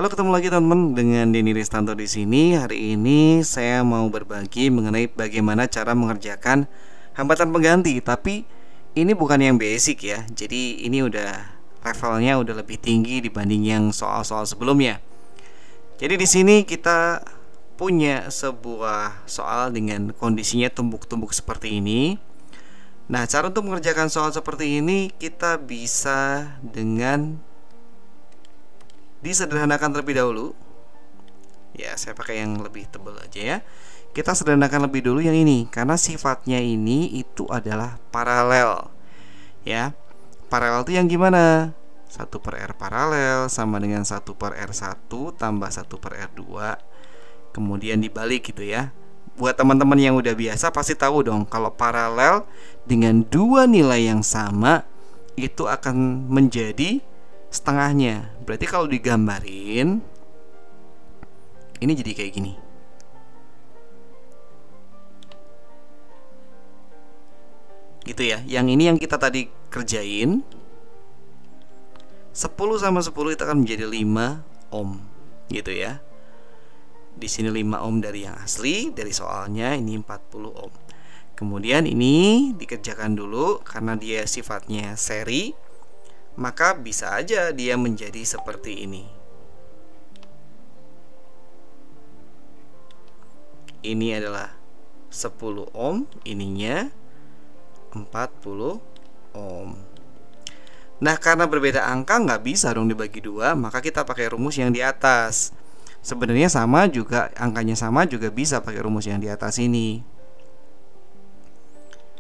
Halo, ketemu lagi teman-teman dengan Denny Ristanto di sini. Hari ini saya mau berbagi mengenai bagaimana cara mengerjakan hambatan pengganti. Tapi ini bukan yang basic ya. Jadi ini udah levelnya udah lebih tinggi dibanding yang soal-soal sebelumnya. Jadi di sini kita punya sebuah soal dengan kondisinya tumbuk-tumbuk seperti ini. Nah, cara untuk mengerjakan soal seperti ini kita bisa dengan disederhanakan terlebih dahulu. Ya, saya pakai yang lebih tebal aja ya. Kita sederhanakan lebih dulu yang ini karena sifatnya ini itu adalah paralel. Ya. Paralel itu yang gimana? 1/R paralel sama dengan 1/R1 tambah 1/R2. Kemudian dibalik gitu ya. Buat teman-teman yang udah biasa pasti tahu dong kalau paralel dengan dua nilai yang sama itu akan menjadi setengahnya. Berarti kalau digambarin ini jadi kayak gini. Gitu ya. Yang ini yang kita tadi kerjain 10 sama 10 itu akan menjadi 5 ohm. Gitu ya. Di sini 5 ohm dari yang asli, dari soalnya ini 40 ohm. Kemudian ini dikerjakan dulu karena dia sifatnya seri, maka bisa aja dia menjadi seperti ini. Ini adalah 10 ohm, ininya 40 ohm. Nah, karena berbeda angka nggak bisa dong dibagi dua, maka kita pakai rumus yang di atas. Sebenarnya sama juga, angkanya sama juga bisa pakai rumus yang di atas ini.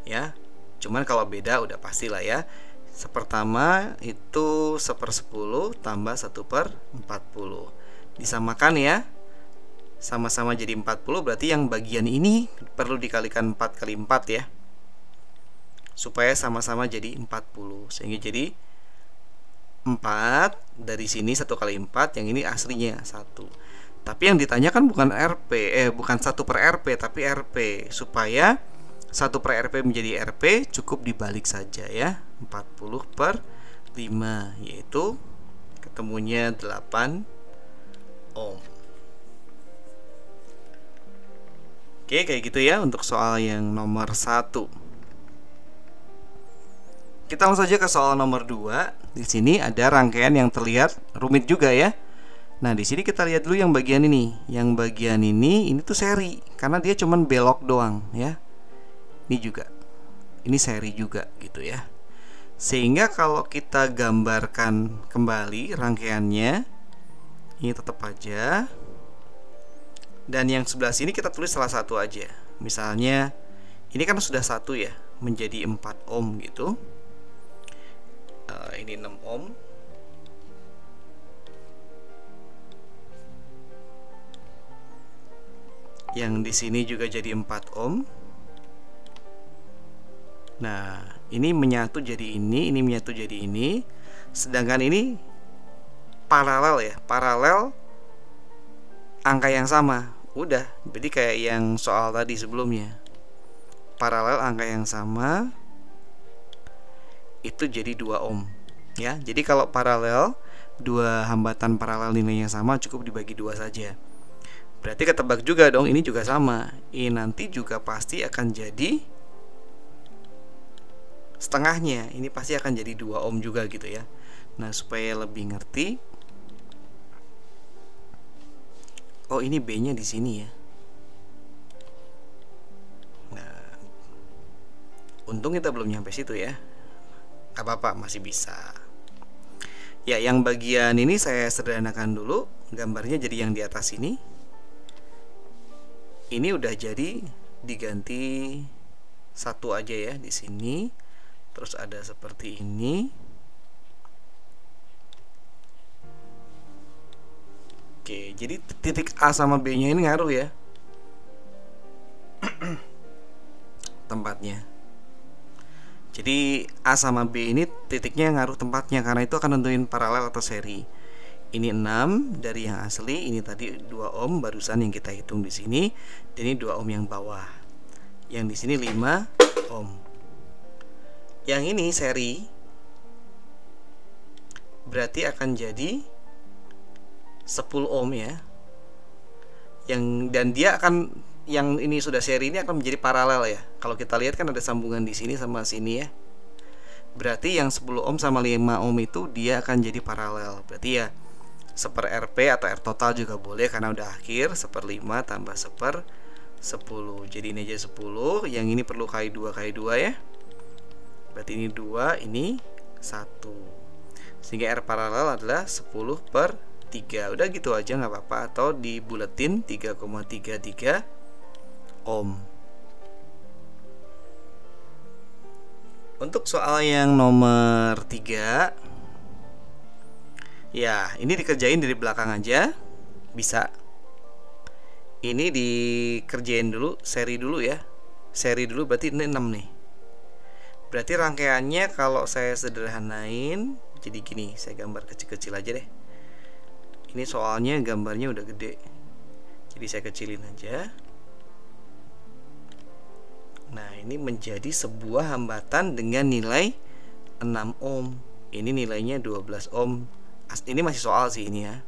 Ya, cuman kalau beda udah pastilah ya. Pertama itu 1/10 tambah 1/40. Disamakan ya. Sama-sama jadi 40, berarti yang bagian ini perlu dikalikan 4 kali 4 ya. Supaya sama-sama jadi 40. Sehingga jadi 4 dari sini 1 kali 4, yang ini aslinya 1. Tapi yang ditanyakan bukan bukan 1/RP tapi RP. Supaya 1/RP menjadi RP cukup dibalik saja ya. 40/5 yaitu ketemunya 8 ohm. Oke, kayak gitu ya untuk soal yang nomor 1. Kita langsung saja ke soal nomor 2. Di sini ada rangkaian yang terlihat rumit juga ya. Nah, di sini kita lihat dulu yang bagian ini. Yang bagian ini tuh seri karena dia cuman belok doang ya. Ini juga. Ini seri juga gitu ya. Sehingga kalau kita gambarkan kembali rangkaiannya, ini tetap aja. Dan yang sebelah sini kita tulis salah satu aja. Misalnya ini kan sudah 1 ya, menjadi 4 ohm gitu. Ini 6 ohm. Yang di sini juga jadi 4 ohm. Nah, ini menyatu jadi ini menyatu jadi ini. Sedangkan ini paralel ya, paralel angka yang sama. Udah, jadi kayak yang soal tadi sebelumnya. Paralel angka yang sama itu jadi 2 ohm ya. Jadi kalau paralel, dua hambatan paralel nilainya sama cukup dibagi 2 saja. Berarti ketebak juga dong, ini juga sama. Ini nanti juga pasti akan jadi setengahnya. Ini pasti akan jadi 2 ohm juga gitu ya. Nah, supaya lebih ngerti, oh ini B-nya di sini ya. Nah, untung kita belum nyampe situ ya. Apa-apa, masih bisa. Ya, yang bagian ini saya sederhanakan dulu. Gambarnya jadi yang di atas ini. Ini udah jadi diganti 1 aja ya di sini. Terus ada seperti ini. Oke, jadi titik A sama B-nya ini ngaruh ya. Tempatnya. Jadi A sama B ini titiknya ngaruh tempatnya karena itu akan nentuin paralel atau seri. Ini 6 dari yang asli, ini tadi 2 ohm barusan yang kita hitung di sini, dan ini 2 ohm yang bawah. Yang di sini 5 ohm. Yang ini seri berarti akan jadi 10 ohm ya. Dan dia akan, yang ini sudah seri ini akan menjadi paralel ya. Kalau kita lihat kan ada sambungan di sini sama sini ya. Berarti yang 10 ohm sama 5 ohm itu dia akan jadi paralel. Berarti ya 1/Rp atau R total juga boleh karena udah akhir. 1/5 tambah 1/10. Jadi ini aja 10. Yang ini perlu kali 2 ya. Berarti ini 2, ini 1. Sehingga R paralel adalah 10/3. Udah gitu aja nggak apa-apa. Atau dibuletin 3,33 ohm. Untuk soal yang nomor 3, ya ini dikerjain dari belakang aja. Bisa. Ini dikerjain dulu, seri dulu ya. Seri dulu berarti ini 6 nih. Berarti rangkaiannya kalau saya sederhanain jadi gini, saya gambar kecil-kecil aja deh. Ini soalnya gambarnya udah gede, jadi saya kecilin aja. Nah, ini menjadi sebuah hambatan dengan nilai 6 ohm. Ini nilainya 12 ohm. Ini masih soal sih ini ya.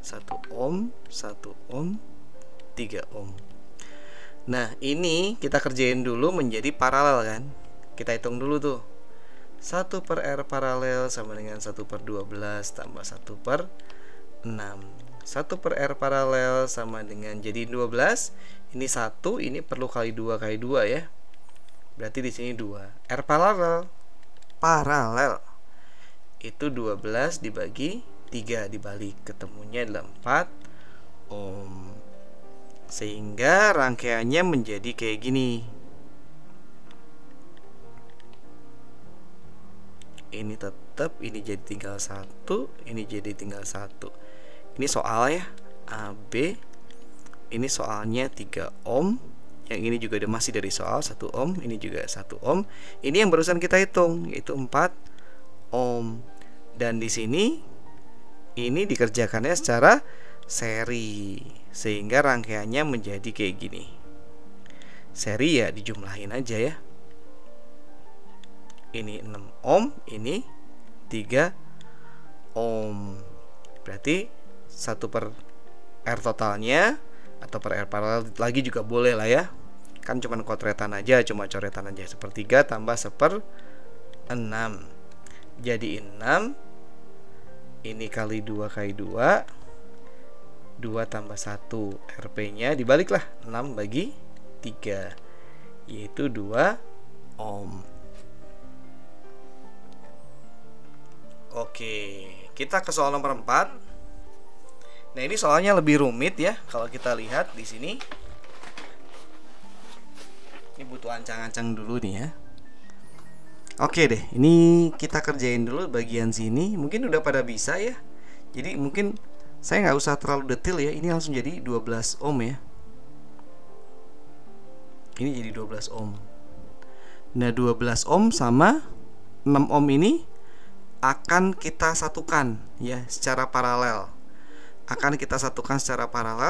1 ohm, 1 ohm, 3 ohm. Nah, ini kita kerjain dulu menjadi paralel kan. Kita hitung dulu tuh. 1/R paralel sama dengan 1/12 tambah 1/6. 1/R paralel sama dengan jadi 12. Ini 1, ini perlu kali 2 ya. Berarti di sini 2. R paralel itu 12 dibagi 3 dibalik, ketemunya adalah 4 ohm. Sehingga rangkaiannya menjadi kayak gini. Ini tetap, ini jadi tinggal 1, ini jadi tinggal 1. Ini soal ya, AB. Ini soalnya 3 ohm. Yang ini juga masih dari soal 1 ohm. Ini juga 1 ohm. Ini yang barusan kita hitung, yaitu 4 ohm. Dan di sini ini dikerjakannya secara seri, sehingga rangkaiannya menjadi kayak gini. Seri ya dijumlahin aja ya. Ini 6 ohm, ini 3 ohm. Berarti 1/R totalnya atau per R paralel lagi juga boleh lah ya. Kan cuma coretan aja, 1/3 tambah 1/6. Jadi 6. Ini kali 2 2 tambah 1. RP-nya dibaliklah, 6 bagi 3, yaitu 2 ohm. Oke, kita ke soal nomor 4. Nah, ini soalnya lebih rumit ya. Kalau kita lihat di sini, ini butuh ancang-ancang dulu nih ya. Oke deh, ini kita kerjain dulu bagian sini. Mungkin udah pada bisa ya. Jadi mungkin saya nggak usah terlalu detail ya. Ini langsung jadi 12 ohm ya. Ini jadi 12 ohm. Nah, 12 ohm sama 6 ohm ini akan kita satukan ya secara paralel.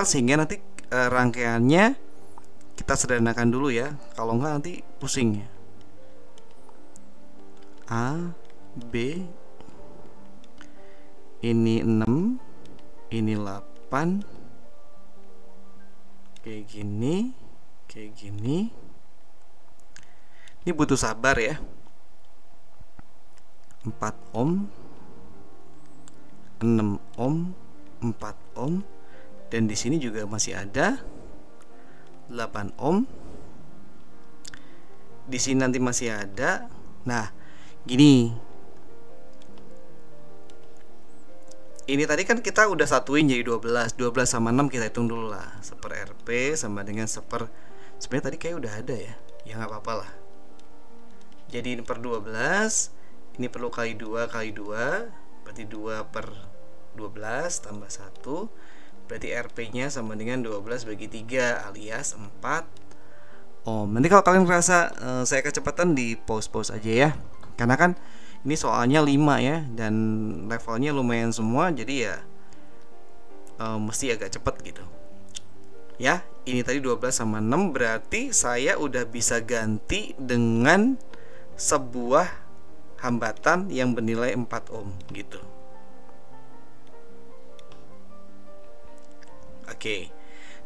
Sehingga nanti rangkaiannya kita sederhanakan dulu ya. Kalau enggak nanti pusing ya. A, B, ini 6, ini 8, kayak gini. Ini butuh sabar ya. 4 ohm, 6 ohm, 4 ohm, dan di sini juga masih ada 8 ohm. Di sini nanti masih ada. Nah, gini. Ini tadi kan kita udah satuin jadi 12. 12 sama 6 kita hitung dulu lah. 1/Rp sama dengan sebenarnya tadi kayak udah ada ya. Ya nggak apa-apa lah. Jadi ini per 12. Ini perlu kali 2 berarti 2/12 tambah 1. Berarti RP-nya sama dengan 12 bagi 3 alias 4 ohm. Nanti kalau kalian merasa saya kecepatan di pause aja ya. Karena kan ini soalnya 5 ya, dan levelnya lumayan semua, jadi ya mesti agak cepat gitu. Ya, ini tadi 12 sama 6, berarti saya udah bisa ganti dengan sebuah hambatan yang bernilai 4 ohm gitu. Oke.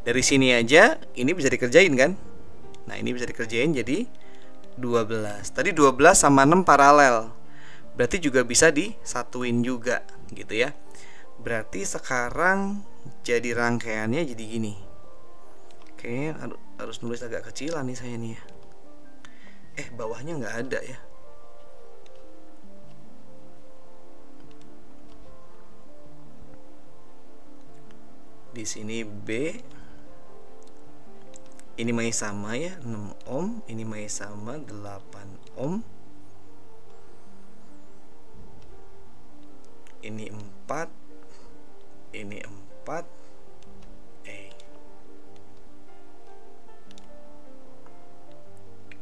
Dari sini aja ini bisa dikerjain kan? Nah, ini bisa dikerjain jadi 12. Tadi 12 sama 6 paralel. Berarti juga bisa disatuin juga gitu ya. Berarti sekarang jadi rangkaiannya jadi gini. Oke, harus nulis agak kecilan nih saya nih ya. Bawahnya nggak ada ya. Di sini B. Ini masih sama ya, 6 ohm. Ini masih sama, 8 ohm. Ini 4. Ini 4.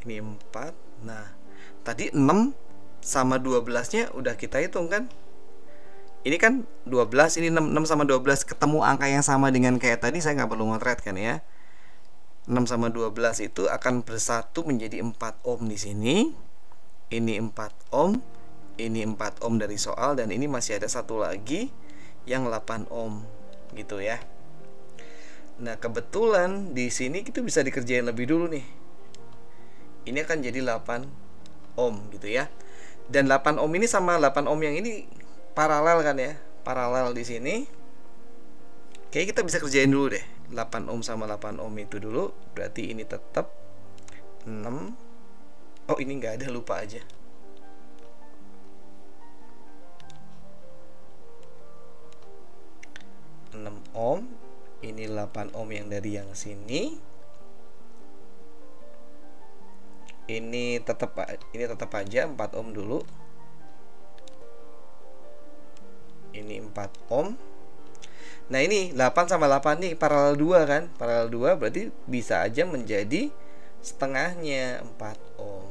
Ini 4. Nah, tadi 6 sama 12-nya udah kita hitung kan? Ini kan 12, ini 6 sama 12 ketemu angka yang sama dengan kayak tadi, saya nggak perlu ngotret kan ya. 6 sama 12 itu akan bersatu menjadi 4 ohm di sini. Ini 4 ohm, ini 4 ohm dari soal, dan ini masih ada satu lagi yang 8 ohm gitu ya. Nah, kebetulan di sini kita bisa dikerjain lebih dulu nih. Ini akan jadi 8 ohm gitu ya. Dan 8 ohm ini sama 8 ohm yang ini paralel kan ya. Paralel di sini. Oke, kita bisa kerjain dulu deh. 8 ohm sama 8 ohm itu dulu. Berarti ini tetap 6. Oh, ini nggak ada, lupa aja. Ohm. Ini 8 ohm yang dari yang sini. Ini tetap aja 4 ohm dulu. Ini 4 ohm. Nah, ini 8 sama 8 nih paralel 2 kan? Paralel 2 berarti bisa aja menjadi setengahnya 4 ohm.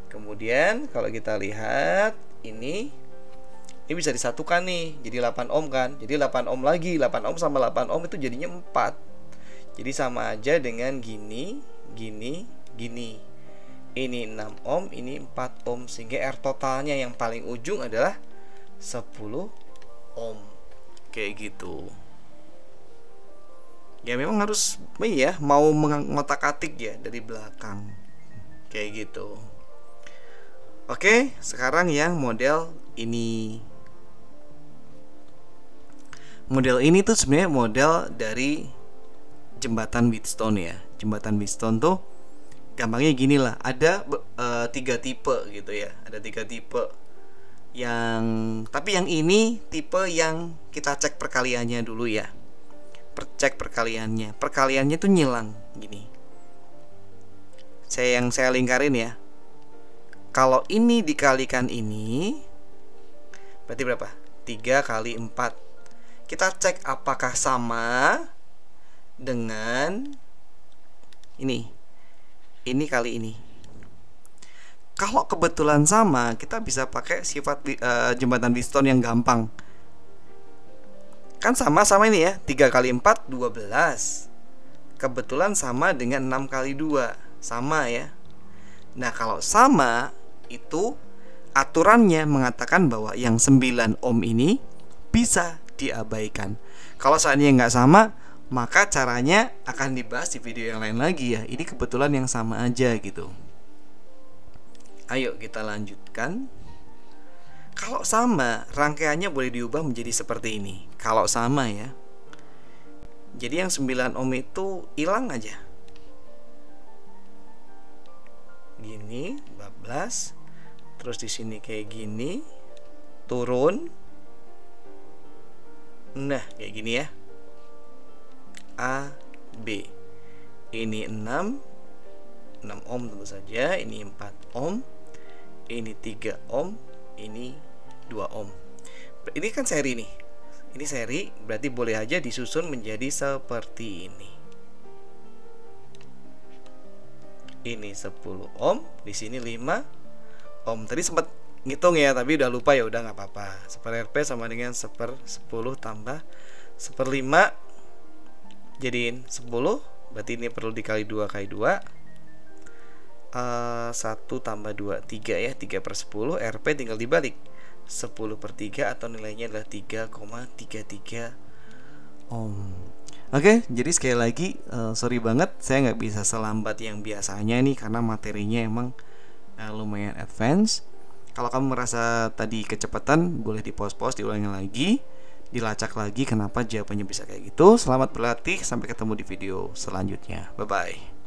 Kemudian kalau kita lihat ini bisa disatukan nih jadi 8 ohm kan? Jadi 8 ohm lagi. 8 ohm sama 8 ohm itu jadinya 4. Jadi sama aja dengan gini. Ini 6 ohm, ini 4 ohm, sehingga R totalnya yang paling ujung adalah 10 ohm. Kayak gitu. Ya memang harus mau mengotak-atik ya dari belakang. Kayak gitu. Oke, sekarang yang model ini. Model ini tuh sebenarnya model dari jembatan Wheatstone ya. Jembatan Wheatstone tuh gampangnya gini lah, ada 3 tipe gitu ya, ada 3 tipe tapi yang ini tipe yang kita cek perkaliannya dulu ya, cek perkaliannya tuh nyilang gini. Saya lingkarin ya, kalau ini dikalikan ini berarti berapa? 3 kali 4. Kita cek apakah sama dengan ini kali ini. Kalau kebetulan sama, kita bisa pakai sifat jembatan Wheatstone yang gampang. Kan sama ini ya, 3 kali 4 12. Kebetulan sama dengan 6 kali 2. Sama ya. Nah, kalau sama itu aturannya mengatakan bahwa yang 9 ohm ini bisa diabaikan. Kalau seandainya nggak sama, maka caranya akan dibahas di video yang lain lagi ya. Ini kebetulan yang sama aja gitu. Ayo kita lanjutkan. Kalau sama, rangkaiannya boleh diubah menjadi seperti ini. Kalau sama ya. Jadi yang 9 ohm itu hilang aja. Gini, 14. Terus di sini kayak gini, turun. Nah, kayak gini ya. A, B. Ini 6 ohm tentu saja. Ini 4 ohm. Ini 3 ohm. Ini 2 ohm. Ini kan seri nih. Ini seri, berarti boleh aja disusun menjadi seperti ini. Ini 10 ohm. Di sini 5 ohm. Tadi sempat ngitung ya, tapi udah lupa ya, udah nggak apa-apa. 1/RP sama dengan 1/10 tambah 1/5 jadiin 10. Berarti ini perlu dikali 2 kali 2. 1 tambah 2 3 ya, 3/10. RP tinggal dibalik, 10/3 atau nilainya adalah 3,33 ohm. Oke, jadi sekali lagi sorry banget saya nggak bisa selambat yang biasanya nih karena materinya emang lumayan advance. Kalau kamu merasa tadi kecepatan, boleh di-pause-pause, diulangi lagi, dilacak lagi kenapa jawabannya bisa kayak gitu. Selamat berlatih, sampai ketemu di video selanjutnya. Bye bye.